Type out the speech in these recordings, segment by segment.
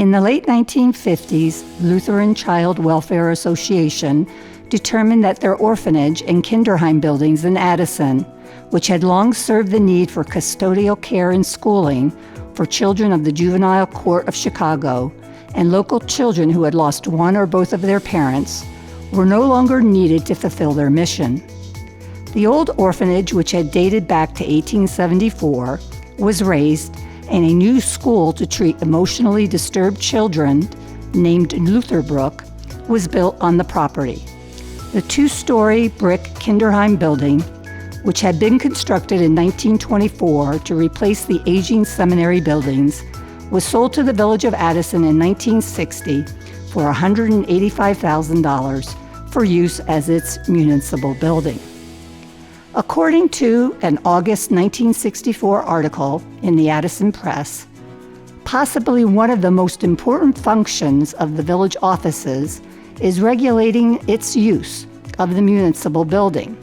In the late 1950s, Lutheran Child Welfare Association determined that their orphanage and Kinderheim buildings in Addison, which had long served the need for custodial care and schooling for children of the Juvenile Court of Chicago and local children who had lost one or both of their parents, were no longer needed to fulfill their mission. The old orphanage, which had dated back to 1874, was razed, and a new school to treat emotionally disturbed children, named Lutherbrook, was built on the property. The two-story brick Kinderheim building, which had been constructed in 1924 to replace the aging seminary buildings, was sold to the Village of Addison in 1960 for $185,000 for use as its municipal building. According to an August 1964 article in the Addison Press, possibly one of the most important functions of the village offices is regulating its use of the municipal building.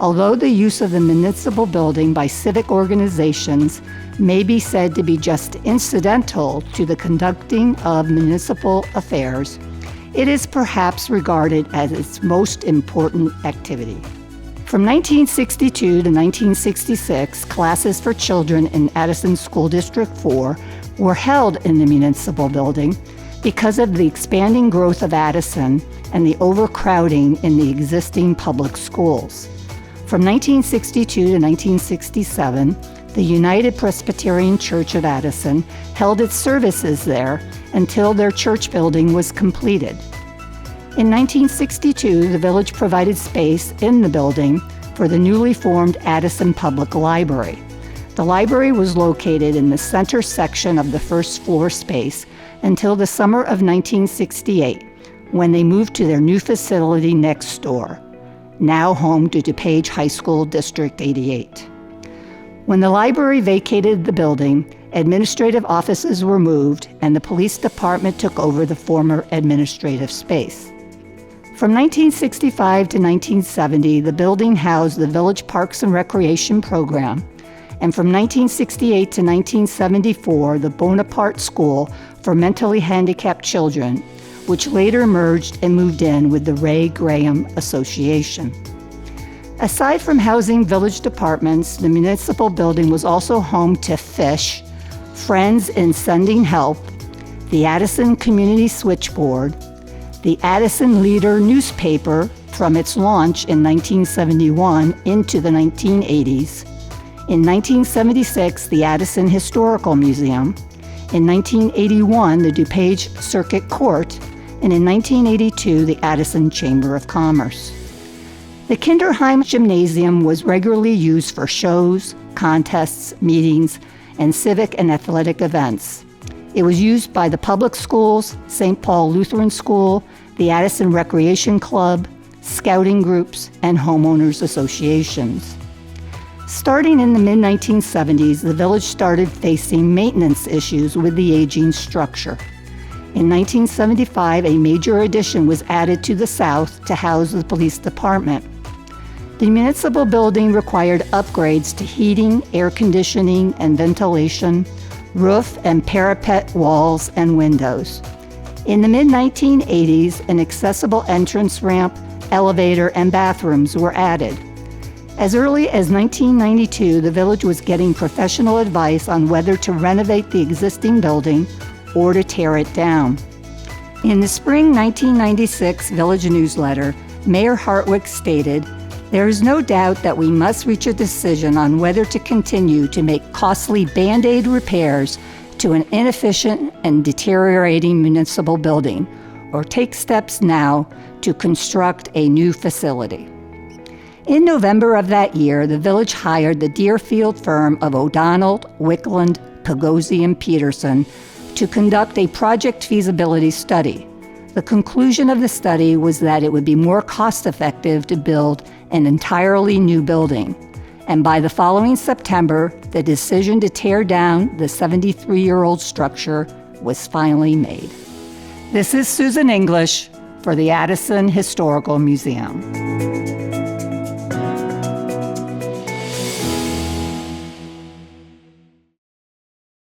Although the use of the municipal building by civic organizations may be said to be just incidental to the conducting of municipal affairs, it is perhaps regarded as its most important activity. From 1962 to 1966, classes for children in Addison School District 4 were held in the municipal building because of the expanding growth of Addison and the overcrowding in the existing public schools. From 1962 to 1967, the United Presbyterian Church of Addison held its services there until their church building was completed. In 1962, the village provided space in the building for the newly formed Addison Public Library. The library was located in the center section of the first floor space until the summer of 1968, when they moved to their new facility next door, now home to DuPage High School District 88. When the library vacated the building, administrative offices were moved and the police department took over the former administrative space. From 1965 to 1970, the building housed the Village Parks and Recreation Program, and from 1968 to 1974, the Bonaparte School for Mentally Handicapped Children, which later merged and moved in with the Ray Graham Association. Aside from housing village departments, the municipal building was also home to Fish, Friends in Sending Help, the Addison Community Switchboard, the Addison Leader newspaper from its launch in 1971 into the 1980s, in 1976, the Addison Historical Museum, in 1981, the DuPage Circuit Court, and in 1982, the Addison Chamber of Commerce. The Kinderheim Gymnasium was regularly used for shows, contests, meetings, and civic and athletic events. It was used by the public schools, St. Paul Lutheran School, the Addison Recreation Club, scouting groups, and homeowners associations. Starting in the mid-1970s, the village started facing maintenance issues with the aging structure. In 1975, a major addition was added to the south to house the police department. The municipal building required upgrades to heating, air conditioning, and ventilation, roof and parapet walls and windows. In the mid-1980s, an accessible entrance ramp, elevator, and bathrooms were added. As early as 1992, the village was getting professional advice on whether to renovate the existing building or to tear it down. In the spring 1996 village newsletter, Mayor Hartwick stated, "There is no doubt that we must reach a decision on whether to continue to make costly Band-Aid repairs to an inefficient and deteriorating municipal building, or take steps now to construct a new facility." In November of that year, the village hired the Deerfield firm of O'Donnell, Wickland, Pagozzi, and Peterson to conduct a project feasibility study. The conclusion of the study was that it would be more cost-effective to build an entirely new building. And by the following September, the decision to tear down the 73-year-old structure was finally made. This is Susan English for the Addison Historical Museum.